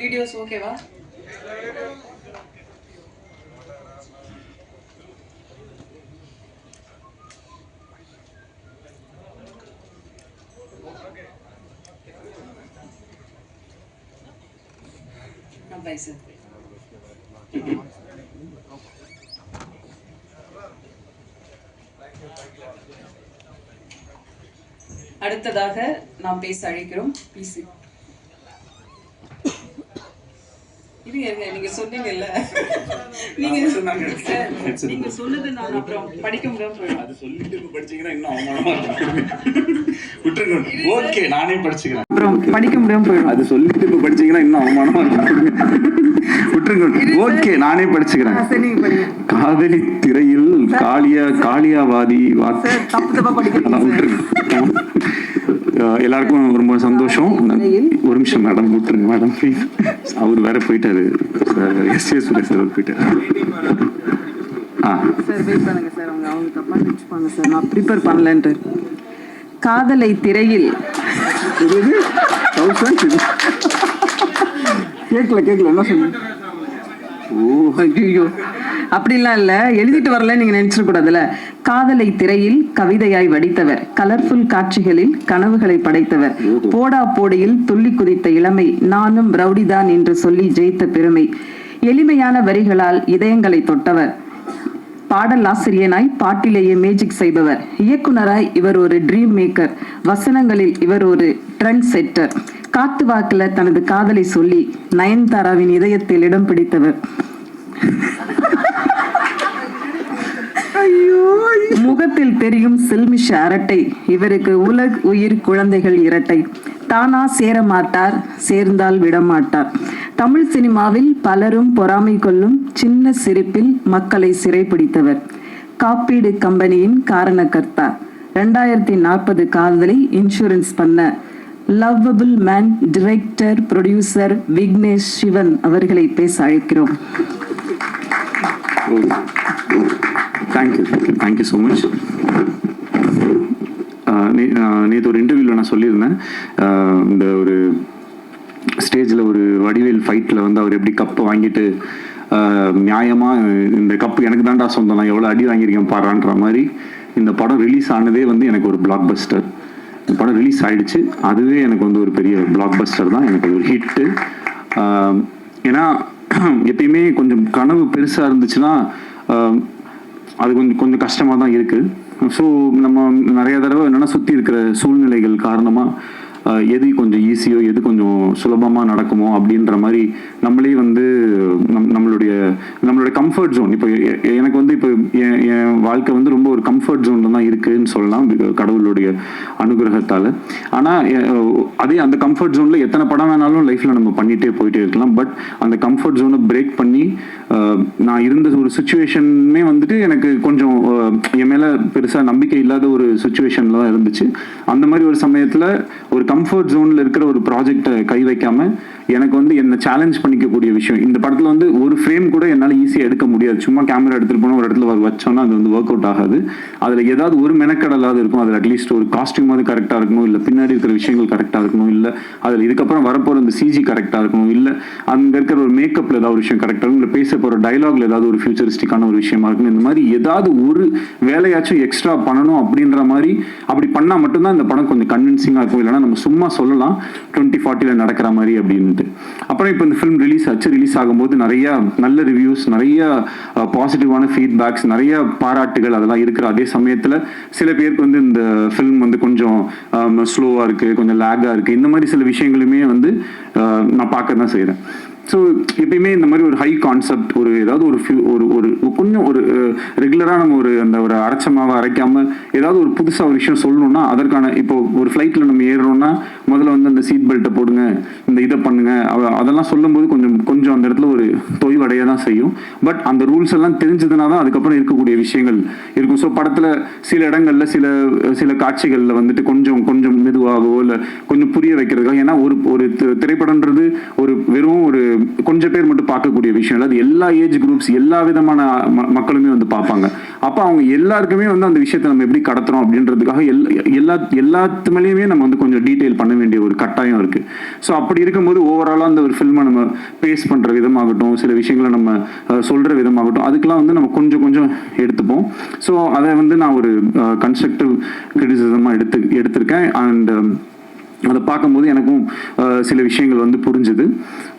Videos ஓகேவா? Bye sir. அடுத்ததாக நாம் பேச அழைக்கிறோம் பிசி. நீங்க சொன்னீங்கல்ல, நீங்க சொன்னது நான் அப்புறம் படிக்க முடியாம போயிடும். அது சொல்லிட்டு படிச்சீங்கன்னா இன்னும் அவமானமா விட்டுருங்க. ஓகே, நானே படிச்சுக்கிறேன். அப்புறம் படிக்க முடியாம போயிடும். அது சொல்லிட்டு இப்ப படிச்சீங்கன்னா இன்னும் அவமானமா விட்டுருங்க. ஓகே, நானே படிச்சுக்கிறேன். காதலி திரையில் காளியாவாதி எல்லாருக்கும் ரொம்ப சந்தோஷம். ஒரு நிமிஷம் மேடம், விட்டுருங்க மேடம் ப்ளீஸ். அவர் வேற போயிட்டாரு, எஸ்.ஏ. சுரேஷ் அவர் போயிட்டாரு. சார் வெயிட் பண்ணுங்க சார், அவங்க தப்பா நினைச்சுப்பாங்க சார், நான் ப்ரிப்பேர் பண்ணலன்ட்டு. காதலை திரையில் கேட்கல என்ன சொன்னீங்க? ஓ ஐயோ, அப்படிலாம் இல்லை, எழுதிட்டு வரல நீங்க நினைச்சிடக்கூடாதுல்ல. காதலை திரையில் கவிதையாய் வடித்தவர், கலர்ஃபுல் காட்சிகளில் கனவுகளை படைத்தவர், போடா போடியில் துள்ளி குதித்த இளமை, நானும் ரவுடிதான் என்று சொல்லி ஜெயித்த பெருமை, எளிமையான வரிகளால் இதயங்களை தொட்டவர், பாடல் ஆசிரியனாய் பாட்டிலேயே மேஜிக் செய்பவர், இயக்குனராய் இவர் ஒரு ட்ரீம் மேக்கர், வசனங்களில் இவர் ஒரு ட்ரெண்ட் செட்டர், காத்து வாக்குல தனது காதலை சொல்லி நயன்தாராவின் இதயத்தில் இடம் பிடித்தவர், முகத்தில் தெரியும் சில்மிஷ அரட்டை, இவருக்கு உலக உயிர் குழந்தைகள் இரட்டை, தானா சேர மாட்டார், சேர்ந்தால் விடமாட்டார், தமிழ் சினிமாவில் பலரும் பொறாமை கொள்ளும் சின்ன சிரிப்பில் மக்களை சிறைப்பிடித்தவர், காப்பீடு கம்பெனியின் காரணக்கர்த்தா, 2040 காதலை இன்சூரன்ஸ் பண்ண lovable man, director producer Vignesh Sivan அவர்களை பேச அழைக்கிறோம். Thank you so much. நேற்று ஒரு இன்டர்வியூவில் நான் சொல்லியிருந்தேன், இந்த ஒரு ஸ்டேஜில் ஒரு வடிவேல் ஃபைட்டில் வந்து அவர் எப்படி கப்பை வாங்கிட்டு நியாயமாக இந்த கப்பு எனக்கு தான்டா சொந்தம், நான் எவ்வளோ அடி வாங்கியிருக்கேன் பாடுறான்ற மாதிரி இந்த படம் ரிலீஸ் ஆனதே வந்து எனக்கு ஒரு பிளாக் பஸ்டர். இந்த படம் ரிலீஸ் ஆகிடுச்சு, அதுவே எனக்கு வந்து ஒரு பெரிய பிளாக் பஸ்டர் தான், எனக்கு ஒரு ஹிட்டு. ஏன்னா எப்பயுமே கொஞ்சம் கனவு பெருசாக இருந்துச்சுன்னா அது கொஞ்சம் கஷ்டமாக தான் இருக்குது. ஸோ நம்ம நிறைய தடவை என்னென்னா சுற்றி இருக்கிற சூழ்நிலைகள் காரணமாக எது கொஞ்சம் ஈஸியோ எது கொஞ்சம் சுலபமாக நடக்குமோ அப்படின்ற மாதிரி நம்மளே வந்து நம்மளுடைய கம்ஃபர்ட் ஜோன், இப்போ எனக்கு வந்து இப்போ என் வாழ்க்கை வந்து ரொம்ப ஒரு கம்ஃபர்ட் ஜோனில் தான் இருக்குதுன்னு சொல்லலாம் கடவுளுடைய அனுகிரகத்தால். ஆனால் அதே அந்த கம்ஃபர்ட் ஜோனில் எத்தனை படம் வேணாலும் லைஃப்பில் நம்ம பண்ணிகிட்டே போயிட்டே இருக்கலாம். பட் அந்த கம்ஃபர்ட் ஜோனை பிரேக் பண்ணி நான் இருந்த ஒரு சுச்சுவேஷனே வந்துட்டு எனக்கு கொஞ்சம் என் மேலே பெருசாக நம்பிக்கை இல்லாத ஒரு சுச்சுவேஷனில் தான் இருந்துச்சு. அந்த மாதிரி ஒரு சமயத்தில் ஒரு கம்ஃபர்ட் ஜோனில் இருக்கிற ஒரு ப்ராஜெக்டை கை வைக்காமல் எனக்கு வந்து என்னை சேலஞ்ச் பண்ணிக்கக்கூடிய விஷயம், இந்த படத்தில் வந்து ஒரு ஃப்ரேம் கூட என்னால் ஈஸியாக எடுக்க முடியாது. சும்மா கேமரா எடுத்துகிட்டு போனால் ஒரு இடத்துல வச்சோன்னா அது வந்து ஒர்க் அவுட் ஆகாது. அதில் ஏதாவது ஒரு மெனக்கடலாவது இருக்கும், அதில் அட்லீஸ்ட் ஒரு காஸ்டியூமாவது கரெக்டாக இருக்கணும், இல்லை பின்னாடி இருக்கிற விஷயங்கள் கரெக்டாக இருக்கணும், இல்லை அதில் இதுக்கப்புறம் வரப்போகிற அந்த சிஜி கரெக்டாக இருக்கணும், இல்லை அங்கே இருக்கிற ஒரு மேக்கப்பில் ஏதாவது ஒரு விஷயம் கரெக்டாக இருக்கும், இல்லை பேச போகிற டைலாக்ல ஏதாவது ஒரு ஃபியூச்சரிஸ்டிக்கான ஒரு விஷயமா இருக்கணும். இந்த மாதிரி ஏதாவது ஒரு வேலையாச்சும் எக்ஸ்ட்ரா பண்ணணும் அப்படின்ற மாதிரி அப்படி பண்ணால் மட்டும்தான் இந்த படம் கொஞ்சம் கன்வின்சிங்காக இருக்கும். இல்லைனா நம்ம சும்மா சொல்லலாம் 2040 நடக்கிற மாதிரி அப்படின்ட்டு. அப்புறம் இப்போ இந்த ஃபிலிம் ரிலீஸ் ஆச்சு. ரிலீஸ் ஆகும்போது நிறைய நல்ல ரிவ்யூஸ், நிறைய பாசிட்டிவான ஃபீட்பேக்ஸ், நிறைய பாராட்டுகள் அதெல்லாம் இருக்கிற அதே சமயத்தில் சில பேருக்கு வந்து இந்த ஃபிலிம் வந்து கொஞ்சம் ஸ்லோவாக இருக்குது, கொஞ்சம் லேக்காக இருக்குது, இந்த மாதிரி சில விஷயங்களுமே வந்து நான் பார்க்க தான் செய்கிறேன். ஸோ எப்பயுமே இந்த மாதிரி ஒரு ஹை கான்செப்ட், ஒரு ஏதாவது ஒரு கொஞ்சம் ஒரு ரெகுலராக நம்ம அந்த ஒரு அரைச்சமாவை அரைக்காமல் ஏதாவது ஒரு புதுசாக ஒரு விஷயம் சொல்லணும்னா அதற்கான, இப்போ ஒரு ஃப்ளைட்டில் நம்ம ஏறுறோம்னா முதல்ல வந்து அந்த சீட் பெல்ட்டை போடுங்க, இந்த இதை பண்ணுங்க, அதெல்லாம் சொல்லும்போது கொஞ்சம் அந்த இடத்துல ஒரு தொய்வடைய தான் செய்யும். பட் அந்த ரூல்ஸ் எல்லாம் தெரிஞ்சதுனா தான் அதுக்கப்புறம் இருக்கக்கூடிய விஷயங்கள் இருக்கும். ஸோ படத்தில் சில இடங்களில் சில காட்சிகளில் வந்துட்டு கொஞ்சம் மெதுவாகவோ இல்லை கொஞ்சம் புரிய வைக்கிறதுக்காக, ஏன்னா ஒரு திரைப்படம்ன்றது ஒரு வெறும் ஒரு கொஞ்சம் பேர் மட்டும் பார்க்கக்கூடிய விஷயம் இல்லை, அது எல்லா ஏஜ் குரூப்ஸ் எல்லா விதமான மக்களுமே வந்து பார்ப்பாங்க. அப்போ அவங்க எல்லாருக்குமே வந்து அந்த விஷயத்தை நம்ம எப்படி கடத்துறோம் அப்படின்றதுக்காக எல்லாத்து மேலேயுமே நம்ம வந்து கொஞ்சம் டீட்டெயில் பண்ண வேண்டிய ஒரு கட்டாயம் இருக்கு. ஸோ அப்படி இருக்கும்போது ஓவராலாக அந்த ஒரு ஃபில்மை நம்ம பேஸ் பண்ற விதமாகட்டும், சில விஷயங்களை நம்ம சொல்ற விதமாகட்டும், அதுக்கெல்லாம் வந்து நம்ம கொஞ்சம் கொஞ்சம் எடுத்துப்போம். ஸோ அதை வந்து நான் ஒரு கன்ஸ்ட்ரக்டிவ் கிரிட்டிசிசமா எடுத்திருக்கேன். அண்ட் அதை பார்க்கும்போது எனக்கும் சில விஷயங்கள் வந்து புரிஞ்சுது.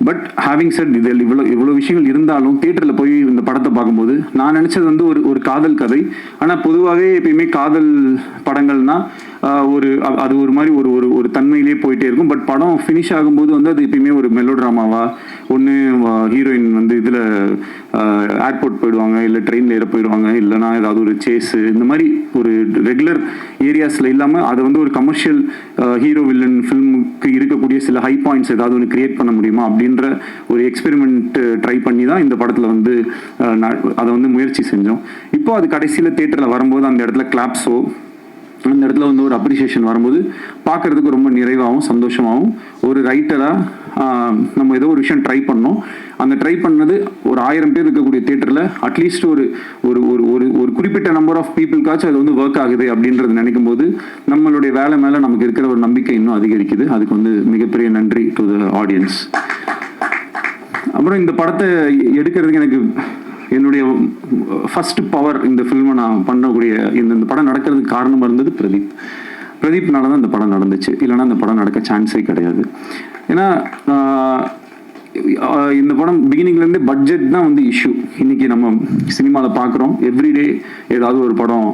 பட் ஹேவிங் செட் இதில் இவ்வளோ விஷயங்கள் இருந்தாலும் தியேட்டரில் போய் இந்த படத்தை பார்க்கும்போது நான் நினச்சது வந்து ஒரு காதல் கதை. ஆனால் பொதுவாகவே எப்பயுமே காதல் படங்கள்னா அது ஒரு மாதிரி ஒரு தன்மையிலேயே போயிட்டே இருக்கும். பட் படம் ஃபினிஷ் ஆகும்போது வந்து அது எப்பயுமே ஒரு மெலோ ட்ராமாவா, ஒன்று ஹீரோயின் வந்து இதில் ஏர்போர்ட் போயிடுவாங்க, இல்லை ட்ரெயினில் ஏற போயிடுவாங்க, இல்லைனா ஏதாவது ஒரு சேஸு, இந்த மாதிரி ஒரு ரெகுலர் ஏரியாஸில் இல்லாமல் அதை வந்து ஒரு கமர்ஷியல் ஹீரோ வில்லன் ஃபில்முக்கு இருக்கக்கூடிய சில ஹை பாயிண்ட்ஸ் ஏதாவது ஒன்று கிரியேட் பண்ண முடியுமா அப்படின்ற ஒரு எக்ஸ்பெரிமெண்ட் ட்ரை பண்ணி தான் இந்த படத்தில் வந்து அதை வந்து முயற்சி செஞ்சோம். இப்போ அது கடைசியில் தியேட்டரில் வரும்போது அந்த இடத்துல கிளாப்ஸோ அந்த இடத்துல வந்து ஒரு அப்ரிசியேஷன் வரும்போது பார்க்கறதுக்கு ரொம்ப நிறைவாகவும் சந்தோஷமாகவும், ஒரு ரைட்டராக நம்ம ஏதோ ஒரு விஷயம் ட்ரை பண்ணோம். அந்த ட்ரை பண்ணது ஒரு 1000 பேர் இருக்கக்கூடிய தியேட்டரில் அட்லீஸ்ட் ஒரு ஒரு ஒரு குறிப்பிட்ட நம்பர் ஆஃப் பீப்புளுக்காச்சும் அது வந்து ஒர்க் ஆகுது அப்படின்றது நினைக்கும் போது நம்மளுடைய வேலை மேலே நமக்கு இருக்கிற ஒரு நம்பிக்கை இன்னும் அதிகரிக்குது. அதுக்கு வந்து மிகப்பெரிய நன்றி டு த ஆடியன்ஸ். அப்புறம் இந்த படத்தை எடுக்கிறதுக்கு எனக்கு என்னுடைய ஃபர்ஸ்ட் பவர் இந்த ஃபில்மை நான் பண்ணக்கூடிய இந்த படம் நடக்கிறதுக்கு காரணமாக இருந்தது பிரதீப்னால தான் இந்த படம் நடந்துச்சு. இல்லைன்னா இந்த படம் நடக்க சான்ஸே கிடையாது. ஏன்னா இந்த படம் பிகினிங்லேருந்தே பட்ஜெட் தான் வந்து இஷ்யூ. இன்னைக்கு நம்ம சினிமாவில் பார்க்குறோம், எவ்ரிடே ஏதாவது ஒரு படம்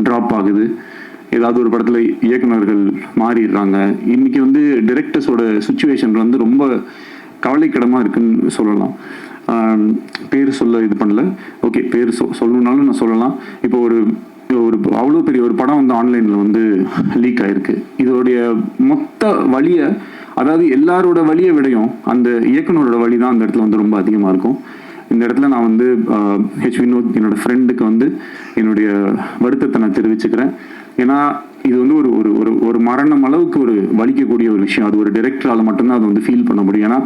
ட்ராப் ஆகுது, ஏதாவது ஒரு படத்தில் இயக்குநர்கள் மாறிடுறாங்க. இன்னைக்கு வந்து டிரெக்டர்ஸோட சுச்சுவேஷன் வந்து ரொம்ப கவலைக்கிடமாக இருக்குன்னு சொல்லலாம். பேர் சொல்ல இது பண்ணல, ஓகே பேர் சொல்லணுன்னாலும் நான் சொல்லலாம். இப்போ ஒரு அவ்வளோ பெரிய ஒரு படம் வந்து ஆன்லைனில் வந்து லீக் ஆயிருக்கு. இதோடைய மொத்த வழியை, அதாவது எல்லாரோட வழியை விடையும் அந்த இயக்குனரோட வழி தான் அந்த இடத்துல வந்து ரொம்ப அதிகமாக இருக்கும். இந்த இடத்துல நான் வந்து ஹெச் வினோத் என்னோட ஃப்ரெண்டுக்கு வந்து என்னுடைய வருத்தத்தை நான் தெரிவிச்சுக்கிறேன். ஏன்னா இது வந்து ஒரு மரணம் அளவுக்கு ஒரு வலிக்கக்கூடிய ஒரு விஷயம். அது ஒரு டைரக்டரால் மட்டும்தான் அது வந்து ஃபீல் பண்ண முடியும். ஏன்னா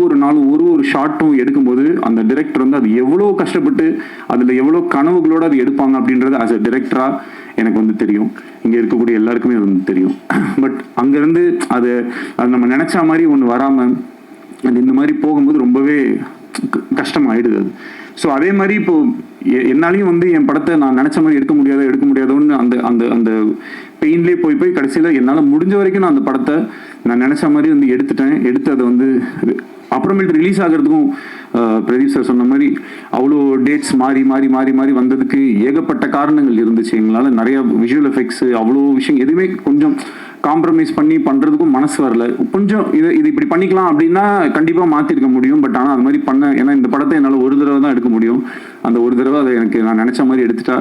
ஒரு நாளும் ஒரு ஷார்ட்டும் எடுக்கும்போது அந்த டைரக்டர் வந்து அது எவ்வளோ கஷ்டப்பட்டு அதில் எவ்வளோ கனவுகளோடு அது எடுப்பாங்க அப்படின்றது ஆஸ் அ டைரக்டராக எனக்கு வந்து தெரியும். இங்கே இருக்கக்கூடிய எல்லாருக்குமே அது வந்து தெரியும். பட் அங்கேருந்து அது நம்ம நினச்ச மாதிரி ஒன்று வராமல் அது இந்த மாதிரி போகும்போது ரொம்பவே கஷ்டமாயிடுது அது. ஸோ அதே மாதிரி இப்போ என்னாலையும் வந்து என் படத்தை நான் நினச்ச மாதிரி எடுக்க முடியாதோன்னு அந்த அந்த அந்த பெயின்லேயே போய் கடைசியில் என்னால் முடிஞ்ச வரைக்கும் நான் அந்த படத்தை நான் நினச்ச மாதிரி வந்து எடுத்து அதை வந்து அப்புறமேட்டு ரிலீஸ் ஆகிறதுக்கும் பிரதீப் சார் சொன்ன மாதிரி அவ்வளோ டேட்ஸ் மாறி வந்ததுக்கு ஏகப்பட்ட காரணங்கள் இருந்துச்சு. எங்களால் நிறைய விஷுவல் எஃபெக்ட்ஸு அவ்வளோ விஷயம் எதுவுமே கொஞ்சம் காம்ப்ரமைஸ் பண்ணி பண்ணுறதுக்கும் மனசு வரல. கொஞ்சம் இது இப்படி பண்ணிக்கலாம் அப்படின்னா கண்டிப்பாக மாற்றிருக்க முடியும். பட் ஆனால் அது மாதிரி ஏன்னா இந்த படத்தை என்னால் ஒரு தடவை தான் எடுக்க முடியும். அந்த ஒரு தடவை அதை எனக்கு நான் நினச்ச மாதிரி எடுத்துட்டா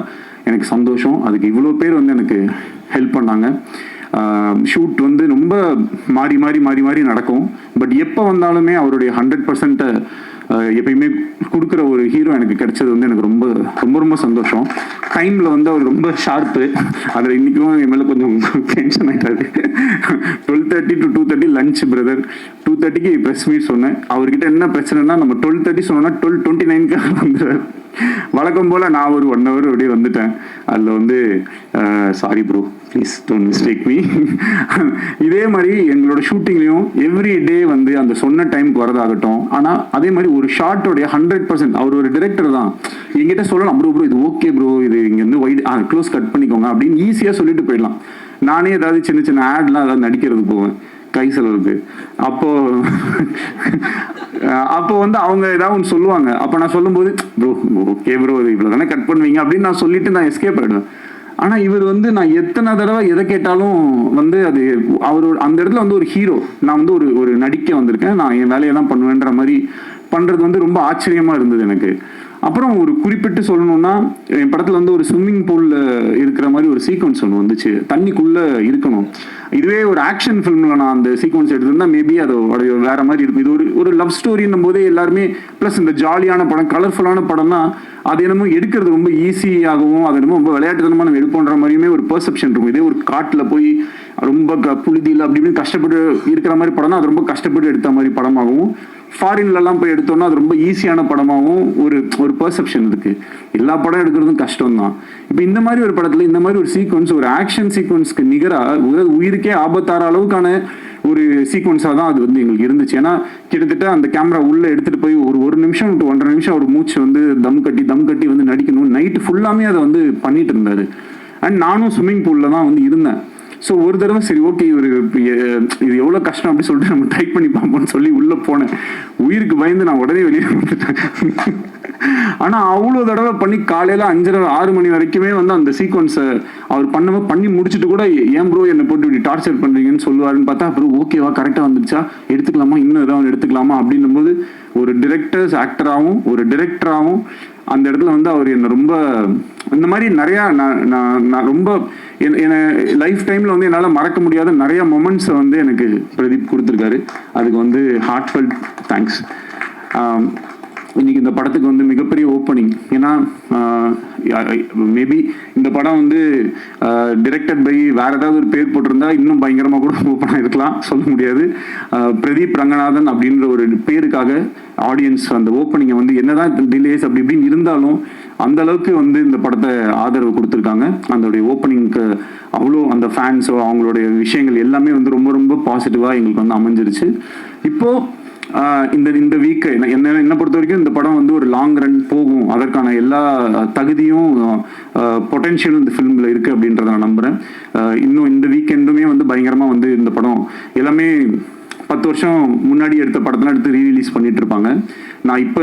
எனக்கு சந்தோஷம். அதுக்கு இவ்வளோ பேர் வந்து எனக்கு ஹெல்ப் பண்ணாங்க. ஷூட் வந்து ரொம்ப மாறி நடக்கும். பட் எப்போ வந்தாலுமே அவருடைய 100% எப்பயுமே கொடுக்குற ஒரு ஹீரோ எனக்கு கிடைச்சது வந்து எனக்கு ரொம்ப சந்தோஷம். டைமில் வந்து அவர் ரொம்ப ஷார்ப்பு. அதில் இன்றைக்கும் என் மேலே கொஞ்சம் டென்ஷன் ஆகிட்டாரு. 12:30 to 2:30 லஞ்ச் பிரதர், 2:30க்கு ப்ரெஸ் மீட் சொன்னேன். அவர்கிட்ட என்ன பிரச்சனைனா நம்ம 12:30 சொன்னோன்னா 12:29க்கு வந்துடுறாரு. வழக்கம் போல் நான் ஒரு 1 hour அப்படியே வந்துட்டேன். அதில் வந்து sorry bro, please don't mistake me. இதே மாதிரி எங்களோட ஷூட்டிங்லேயும் எவ்ரி டே வந்து அந்த சொன்ன டைமுக்கு வரதாகட்டும். ஆனால் அதே மாதிரி ஒரு ஷார்ட்டோடைய 100% அவர் ஒரு டிரெக்டர் தான். என்கிட்ட சொல்லலாம், ப்ரோ இது ஓகே ப்ரோ, இது இங்கேருந்து வைட் க்ளோஸ் கட் பண்ணிக்கோங்க அப்படின்னு ஈஸியாக சொல்லிட்டு போயிடலாம். நானே ஏதாவது சின்ன ஆட்லாம் ஏதாவது நடிக்கிறதுக்கு போவேன் கை செலவுக்கு. அப்போ வந்து அவங்க ஏதாவது ஒன்று சொல்லுவாங்க. அப்போ நான் சொல்லும்போது ப்ரோ ஓகே ப்ரோ இது இவ்வளோ தானே கட் பண்ணுவீங்க அப்படின்னு நான் சொல்லிட்டு நான் எஸ்கேப் ஆகிடுவேன். ஆனால் இவர் வந்து நான் எத்தனை தடவை எதை கேட்டாலும் வந்து அது அவர் அந்த இடத்துல வந்து ஒரு ஹீரோ, நான் வந்து ஒரு நடிக்க வந்திருக்கேன், நான் என் வேலையை தான் பண்ணுவேன்ற மாதிரி பண்ணுறது வந்து ரொம்ப ஆச்சரியமாக இருந்தது எனக்கு. அப்புறம் ஒரு குறிப்பிட்டு சொல்லணும்னா என் படத்தில் வந்து ஒரு ஸ்விம்மிங் பூலில் இருக்கிற மாதிரி ஒரு சீக்வன்ஸ் ஒன்று வந்துச்சு. தண்ணிக்குள்ளே இருக்கணும். இதுவே ஒரு ஆக்ஷன் ஃபிலிமில் நான் அந்த சீக்வன்ஸ் எடுத்திருந்தா மேபி அது வேற மாதிரி இருக்கும். இது ஒரு லவ் ஸ்டோரின்னும் போதே எல்லாருமே ப்ளஸ் இந்த ஜாலியான படம் கலர்ஃபுல்லான படம்னா அது என்னமோ எடுக்கிறது ரொம்ப ஈஸியாகவும் அது என்னமோ ரொம்ப விளையாட்டுத்தனமாக நம்ம எடுப்போன்ற மாதிரியுமே ஒரு பெர்செப்ஷன் இருக்கும். இதே ஒரு காட்டில் போய் ரொம்ப புழுதியில் அப்படி இப்படின்னு கஷ்டப்பட்டு இருக்கிற மாதிரி படம்னா அது ரொம்ப கஷ்டப்பட்டு எடுத்த மாதிரி படமாகவும், ஃபாரின்லலாம் போய் எடுத்தோம்னா அது ரொம்ப ஈஸியான படமாகவும் ஒரு பெர்செப்ஷன் இருக்கு. எல்லா படம் எடுக்கிறதும் கஷ்டம் தான். இப்போ இந்த மாதிரி ஒரு படத்துல இந்த மாதிரி ஒரு சீக்வன்ஸ், ஒரு ஆக்ஷன் சீக்வன்ஸ்க்கு நிகராக உயிருக்கே ஆபத்தார அளவுக்கான ஒரு சீக்வன்ஸாக தான் அது வந்து எங்களுக்கு இருந்துச்சு. ஏன்னா கிட்டத்தட்ட அந்த கேமரா உள்ள எடுத்துட்டு போய் ஒரு நிமிஷம் டு 1.5 நிமிஷம் ஒரு மூச்சு வந்து தம் கட்டி வந்து நடிக்கணும். நைட்டு ஃபுல்லாமே அதை வந்து பண்ணிட்டு இருந்தாரு. அண்ட் நானும் ஸ்விம்மிங் பூல்ல தான் வந்து இருந்தேன். ஸோ ஒரு தடவை சரி ஓகே இது எவ்வளோ கஷ்டம் அப்படின்னு சொல்லிட்டு நம்ம ட்ரை பண்ணி பார்ப்போம்னு சொல்லி உள்ளே போனேன். உயிருக்கு பயந்து நான் உடனே வெளியே வந்துட்டேன். ஆனால் அவ்வளோ தடவை பண்ணி காலையில் 5:30-6 மணி வரைக்குமே வந்து அந்த சீக்வன்ஸை அவர் பண்ணி முடிச்சுட்டு கூட ஏன் ப்ரோ என்னை போட்டு இப்படி டார்ச்சர் பண்ணுறீங்கன்னு சொல்லுவாருன்னு பார்த்தா அப்புறம் ஓகேவா கரெக்டாக வந்துருச்சா எடுத்துக்கலாமா இன்னும் ஏதாவது எடுத்துக்கலாமா அப்படின்னும் போது ஒரு ஆக்டராகவும் ஒரு டிரெக்டராகவும் அந்த இடத்துல வந்து அவர் என்னை ரொம்ப இந்த மாதிரி நிறையா நான் ரொம்ப என்னை லைஃப் டைமில் வந்து என்னால் மறக்க முடியாத நிறைய மொமெண்ட்ஸை வந்து எனக்கு பிரதீப் கொடுத்துருக்காரு. அதுக்கு வந்து ஹார்ட்ஃபெல்ட் தேங்க்ஸ். இன்னைக்கு இந்த படத்துக்கு வந்து மிகப்பெரிய ஓப்பனிங். ஏன்னா மேபி இந்த படம் வந்து டிரெக்டட் பை வேற ஏதாவது ஒரு பேர் போட்டிருந்தா இன்னும் பயங்கரமாக கூட ஓப்பனாக இருக்கலாம், சொல்ல முடியாது. பிரதீப் ரங்கநாதன் அப்படின்ற ஒரு பேருக்காக ஆடியன்ஸ் அந்த ஓப்பனிங்கை வந்து என்னதான் டிலேஸ் அப்படி இப்படின்னு இருந்தாலும் அந்த அளவுக்கு வந்து இந்த படத்தை ஆதரவு கொடுத்துருக்காங்க. அதோடைய ஓப்பனிங்க்கு அவ்வளோ அந்த ஃபேன்ஸோ அவங்களுடைய விஷயங்கள் எல்லாமே வந்து ரொம்ப ரொம்ப பாசிட்டிவாக எங்களுக்கு வந்து அமைஞ்சிருச்சு. இப்போது இந்த வீக்கு என்ன பொறுத்த வரைக்கும் இந்த படம் வந்து ஒரு லாங் ரன் போகும், அதற்கான எல்லா தகுதியும் பொட்டென்ஷியலும் இந்த ஃபிலிமில் இருக்குது அப்படின்றத நான் நம்புகிறேன். இன்னும் இந்த வீக்கெண்டுமே வந்து பயங்கரமாக வந்து இந்த படம் எல்லாமே 10 வருஷம் முன்னாடி எடுத்த படத்தெல்லாம் எடுத்து ரீரிலீஸ் பண்ணிட்டு இருப்பாங்க. நான் இப்போ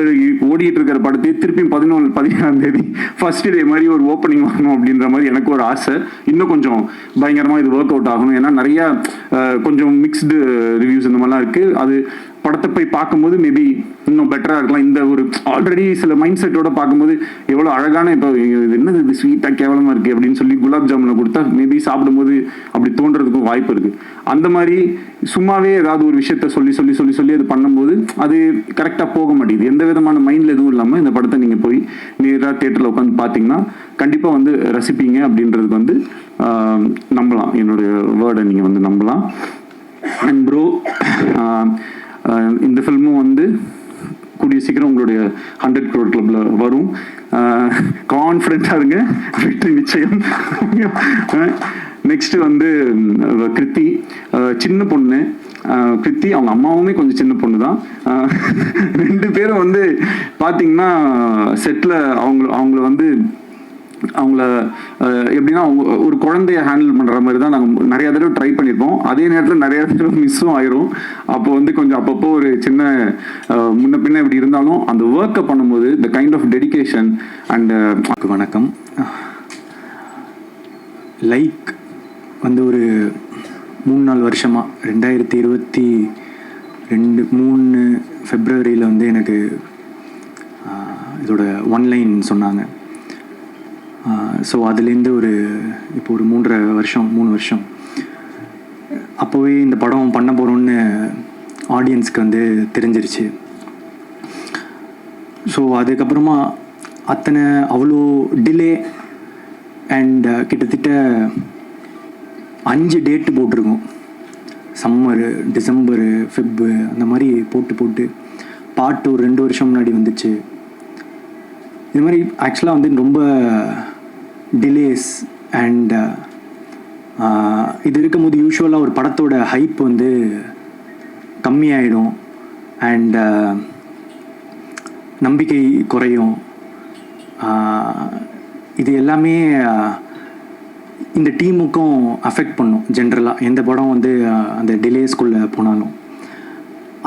ஓடிட்டு இருக்கிற படத்தையே திருப்பி 17ஆம் தேதி ஃபர்ஸ்ட் டே மாதிரி ஒரு ஓப்பனிங் வாங்கணும் அப்படின்ற மாதிரி எனக்கு ஒரு ஆசை. இன்னும் கொஞ்சம் பயங்கரமாக இது ஒர்க் அவுட் ஆகணும். ஏன்னா நிறையா கொஞ்சம் மிக்ஸ்டு ரிவ்யூஸ் இந்த மாதிரிலாம் இருக்குது. அது படத்தை போய் பார்க்கும்போது மேபி இன்னும் பெட்டராக இருக்கலாம். இந்த ஒரு ஆல்ரெடி சில மைண்ட் செட்டோட பார்க்கும்போது எவ்வளோ அழகான இப்போ என்னது இது ஸ்வீட்டாக கேவலமாக இருக்குது அப்படின்னு சொல்லி குலாப் ஜாமுனை கொடுத்தா மேபி சாப்பிடும்போது அப்படி தோன்றதுக்கும் வாய்ப்பு இருக்குது. அந்த மாதிரி சும்மாவே ஏதாவது ஒரு விஷயத்த சொல்லி அது பண்ணும்போது அது கரெக்டாக போக மாட்டேங்குது. எந்த விதமான மைண்டில் எதுவும் இல்லாமல் இந்த படத்தை நீங்கள் போய் நேராக தியேட்டரில் உட்காந்து பார்த்தீங்கன்னா கண்டிப்பாக வந்து ரசிப்பீங்க அப்படின்றதுக்கு வந்து நம்பலாம். என்னுடைய வேர்டை நீங்கள் வந்து நம்பலாம். அண்ட் ப்ரோ இந்த ஃபில்மும் வந்து கூடிய சீக்கிரம் உங்களுடைய 100 crore கிளப்ல வரும். கான்ஃபிடென்ட்டாக இருங்க, வெற்றி நிச்சயம். நெக்ஸ்ட் வந்து கிருத்தி, சின்ன பொண்ணு. கிருத்தி அவங்க அம்மாவுமே கொஞ்சம் சின்ன பொண்ணு தான். 2 பேரும் வந்து பார்த்தீங்கன்னா செட்டில் அவங்கள வந்து அவங்கள எப்படின்னா ஒரு குழந்தைய ஹேண்டில் பண்ணுற மாதிரி தான் நாங்கள் நிறைய தடவை ட்ரை பண்ணியிருப்போம். அதே நேரத்தில் நிறைய தடவை மிஸ்ஸும் ஆயிரும். அப்போ வந்து கொஞ்சம் அப்பப்போ ஒரு சின்ன முன்ன பின்ன இப்படி இருந்தாலும் அந்த ஒர்க்கை பண்ணும்போது the kind of dedication and வணக்கம். லைக் வந்து ஒரு 3-4 வருஷமாக 2022 ஃபெப்ரவரியில் வந்து எனக்கு இதோட ஒன்லைன் சொன்னாங்க. ஸோ அதுலேருந்து இப்போ ஒரு 3 வருஷம் அப்போவே இந்த படம் பண்ண போகிறோன்னு ஆடியன்ஸ்க்கு வந்து தெரிஞ்சிருச்சு. ஸோ அதுக்கப்புறமா அவ்வளோ டிலே அண்ட் கிட்டத்தட்ட 5 டேட்டு போட்டிருக்கோம். சம்மரு, டிசம்பரு, ஃபெப்பு அந்த மாதிரி போட்டு பாட்டு ஒரு 2 வருஷம் முன்னாடி வந்துச்சு. இது மாதிரி ஆக்சுவலாக வந்து ரொம்ப டிலேஸ் அண்ட் இது இருக்கும்போது யூஸ்வலாக ஒரு படத்தோட ஹைப் வந்து கம்மியாயிடும் அண்ட் நம்பிக்கை குறையும். இது எல்லாமே இந்த டீமுக்கும் அஃபெக்ட் பண்ணும். ஜென்ரலாக எந்த படம் வந்து அந்த டிலேஸ்குள்ளே போனாலும்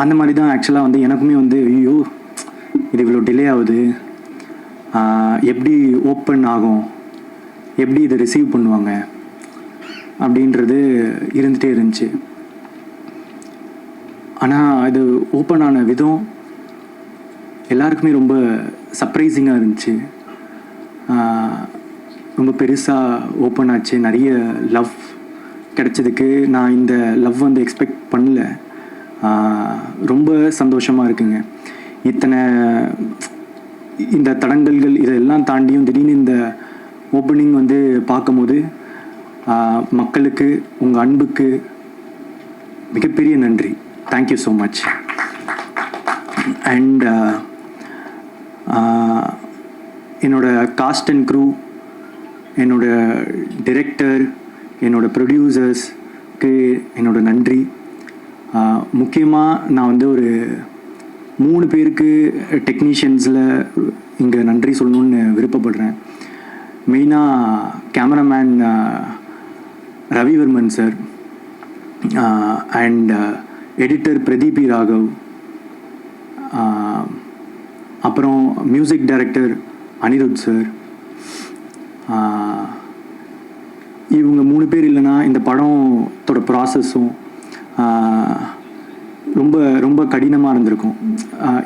அந்த மாதிரி தான் ஆக்சுவலாக வந்து எனக்குமே வந்து ஐயோ இது இவ்வளோ டிலே ஆகுது, எப்படி ஓப்பன் ஆகும், எப்படி இதை ரிசீவ் பண்ணுவாங்க அப்படின்றது இருந்துகிட்டே இருந்துச்சு. ஆனால் இது ஓப்பன் ஆன விதம் எல்லாருக்குமே ரொம்ப சர்ப்ரைசிங்காக இருந்துச்சு. ரொம்ப பெருசாக ஓப்பன் ஆச்சு. நிறைய லவ் கிடைச்சதுக்கு நான் இந்த லவ் வந்து எக்ஸ்பெக்ட் பண்ணல. ரொம்ப சந்தோஷமாக இருக்குங்க. இத்தனை இந்த தடங்கல்கள் இதெல்லாம் தாண்டியும் திடீர்னு இந்த ஓப்பனிங் வந்து பார்க்கும்போது மக்களுக்கு உங்கள் அன்புக்கு மிகப்பெரிய நன்றி. Thank you so much. அண்ட் என்னோட காஸ்ட் அண்ட் க்ரூ, என்னோட டிரெக்டர், என்னோட ப்ரொடியூசர்ஸ்க்கு என்னோட நன்றி. முக்கியமாக நான் வந்து ஒரு 3 பேருக்கு டெக்னீஷியன்ஸில் இங்கே நன்றி சொல்லணுன்னு விருப்பப்படுறேன். மெயினாக cameraman Ravivarman sir, and editor Pradeep Raghav, அப்புறம் மியூசிக் டைரக்டர் அனிருத் சார். இவங்க 3 பேர் இல்லைன்னா இந்த படத்தோட ப்ராசஸும் ரொம்ப ரொம்ப கடினமாக இருந்திருக்கும்.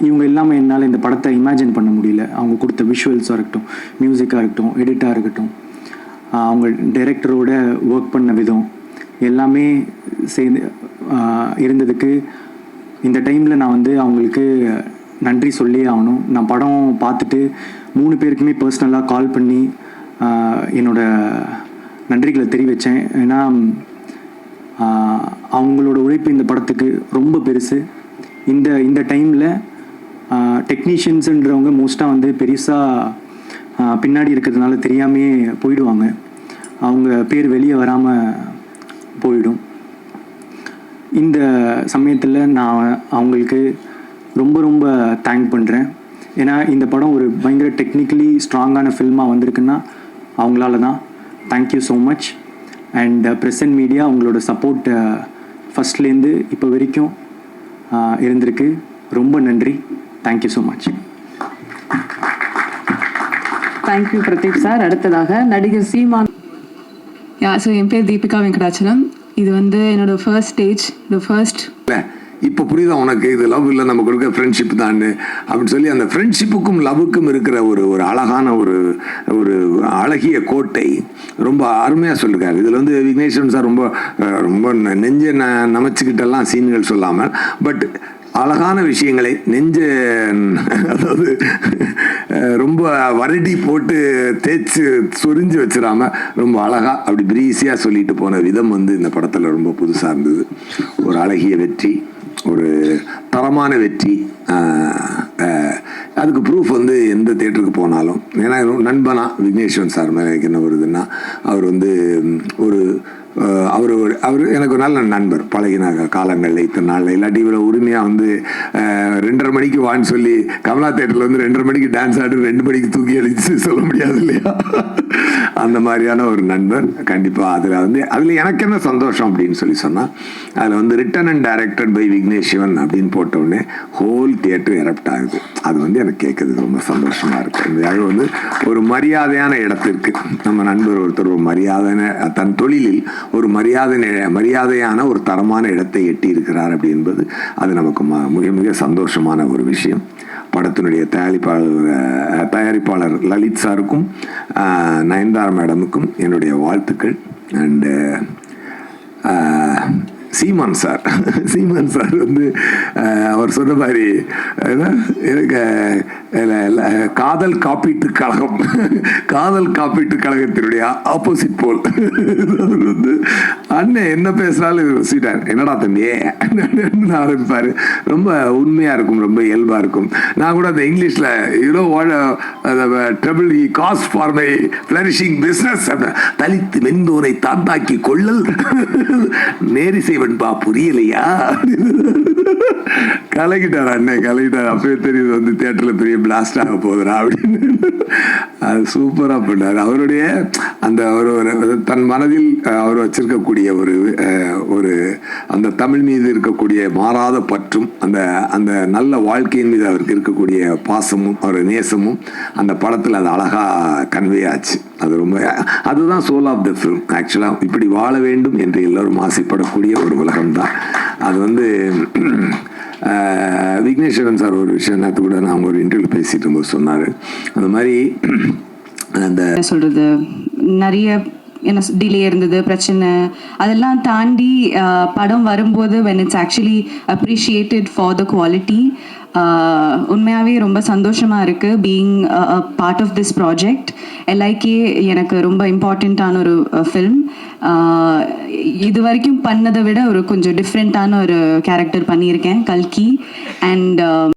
இவங்க எல்லாமே என்னால் இந்த படத்தை இமேஜின் பண்ண முடியல. அவங்க கொடுத்த விஷுவல்ஸாக இருக்கட்டும், மியூசிக்காக இருக்கட்டும், எடிட்டாக இருக்கட்டும், அவங்க டைரக்டரோட ஒர்க் பண்ண விதம் எல்லாமே சேர்ந்து இருந்ததுக்கு இந்த டைமில் நான் வந்து அவங்களுக்கு நன்றி சொல்லி ஆகணும். நான் படம் பார்த்துட்டு 3 பேருக்குமே பர்சனலாக கால் பண்ணி என்னோட நன்றிகளை தெரிவித்தேன். ஏன்னா அவங்களோட உழைப்பு இந்த படத்துக்கு ரொம்ப பெருசு. இந்த டைமில் டெக்னீஷியன்ஸுன்றவங்க மோஸ்ட்டாக வந்து பெருசாக பின்னாடி இருக்கிறதுனால தெரியாமையே போயிடுவாங்க. அவங்க பேர் வெளியே வராமல் போயிடும். இந்த சமயத்தில் நான் அவங்களுக்கு ரொம்ப ரொம்ப தேங்க் பண்ணுறேன். ஏன்னா இந்த படம் ஒரு பயங்கர டெக்னிக்கலி ஸ்ட்ராங்கான ஃபில்மாக வந்திருக்குன்னா அவங்களால தான். Thank you so much. And present media உங்களோட சப்போர்ட் ஃபஸ்ட்லேருந்து இப்போ வரைக்கும் இருந்திருக்கு. ரொம்ப நன்றி. Thank you so much. Thank you Pradeep sir. அடுத்ததாக நடிகர் சீமான். ஸோ என் பேர் தீபிகா வெங்கடாச்சலம். இது வந்து என்னோட ஃபர்ஸ்ட் ஸ்டேஜ், ஃபர்ஸ்ட். இப்போ புரியுதா உனக்கு இது லவ் இல்லை, நம்ம கொடுக்க ஃப்ரெண்ட்ஷிப் தான் அப்படின்னு சொல்லி அந்த ஃப்ரெண்ட்ஷிப்புக்கும் லவ்வுக்கும் இருக்கிற ஒரு அழகான ஒரு அழகிய கோட்டை ரொம்ப அருமையாக சொல்லியிருக்காரு. இதில் வந்து விக்னேஸ்வரன் சார் ரொம்ப ரொம்ப நெஞ்ச நமைச்சிக்கிட்டெல்லாம் சீன்கள் சொல்லாமல், பட் அழகான விஷயங்களை அதாவது ரொம்ப வரடி போட்டு தேய்ச்சி சொரிஞ்சு வச்சிடாம ரொம்ப அழகாக அப்படி பிரீஸியாக சொல்லிட்டு போன விதம் வந்து இந்த படத்தில் ரொம்ப புதுசாக இருந்தது. ஒரு அழகிய வெற்றி, ஒரு தரமான வெற்றி. அதுக்கு ப்ரூஃப் வந்து எந்த தேட்டருக்கு போனாலும், ஏன்னா நண்பனா விக்னேஸ்வரன் சார் மேலே என்ன வருதுன்னா, அவர் வந்து அவர் எனக்கு ஒரு நல்ல நண்பர், பழகின காலங்களில் இத்தனை நாளில். இல்லாட்டி இவ்வளோ உரிமையாக வந்து 2:30 மணிக்கு வான்னு சொல்லி கமலா தேட்டரில் வந்து 2:30 மணிக்கு டான்ஸ் ஆடி 2 மணிக்கு தூக்கி அழிச்சு சொல்ல முடியாது இல்லையா? அந்த மாதிரியான ஒரு நண்பர். கண்டிப்பாக அதில் எனக்கு என்ன சந்தோஷம் அப்படின்னு சொல்லி சொன்னால், அதில் வந்து written and directed by Vigneshwaran அப்படின்னு போட்டவுடனே ஹோல் தியேட்டர் எரப்ட் ஆகுது. அது வந்து எனக்கு கேட்கறதுக்கு ரொம்ப சந்தோஷமாக இருக்குது. அது வந்து ஒரு மரியாதையான இடத்திற்கு நம்ம நண்பர் ஒருத்தர் ஒரு மரியாதையான தன் தொழிலில் ஒரு மரியாதையான ஒரு தரமான இடத்தை எட்டி இருக்கிறார் அப்படி என்பது அது நமக்கு மிக மிக சந்தோஷமான ஒரு விஷயம். படத்தினுடைய தயாரிப்பாளர் லலித் சாருக்கும் நயன்தாரா மேடமுக்கும் என்னுடைய வாழ்த்துக்கள். அண்டு சீமான் சார் வந்து அவர் சொன்ன மாதிரி எனக்கு காதல் காப்பீட்டு கழகத்தினுடைய ஆப்போசிட் போல் வந்து அண்ணன் என்ன பேசினாலும் சீட்டார், என்னடா தம்பியே ஆரம்பிப்பாரு. ரொம்ப உண்மையாக இருக்கும், ரொம்ப இயல்பாக இருக்கும். நான் கூட அந்த இங்கிலீஷில் trouble cast for my flourishing business தலித்து மெந்தோரை தாண்டாக்கி கொள்ளல் நேரி செய்வன்பா புரியலையா கலக்கிட்டார் அண்ணன், கலக்கிட்டார். அப்பவே தெரியுது வந்து தியேட்டரில் பெரிய பிளாஸ்ட் ஆக போதுரா அப்படின்னு. அது சூப்பராக பண்ணார். அவருடைய அந்த தன் மனதில் அவர் வச்சிருக்கக்கூடிய ஒரு அந்த தமிழ் மீது இருக்கக்கூடிய மாறாத பற்றும் அந்த நல்ல வாழ்க்கையின் மீது அவருக்கு இருக்கக்கூடிய பாசமும் அவர் நேசமும் அந்த படத்தில் அது அழகாக கன்வே ஆச்சு. அதுதான் சோல் ஆஃப் த ஃபிலிம். ஆக்சுவலாக இப்படி வாழ வேண்டும் என்று எல்லோரும் ஆசைப்படக்கூடிய ஒரு உலகம்தான் அது. வந்து விக்னேஸ்வரன் சார் ஒரு விஷயம் நேற்று கூட நான் ஒரு இன்டர்வியூ பேசிட்டு இருக்கும்போது சொன்னார். அந்த மாதிரி அந்த சொல்கிறது நிறைய என்ன டிலே இருந்தது, பிரச்சனை, அதெல்லாம் தாண்டி படம் வரும்போது when it's actually appreciated for the quality, உண்மையாகவே ரொம்ப சந்தோஷமாக இருக்குது being part of this project. எல்ஐகே எனக்கு ரொம்ப இம்பார்ட்டண்ட்டான ஒரு ஃபில்ம். இது வரைக்கும் பண்ணதை விட ஒரு கொஞ்சம் டிஃப்ரெண்ட்டான ஒரு கேரக்டர் பண்ணியிருக்கேன், கல்கி. அண்ட்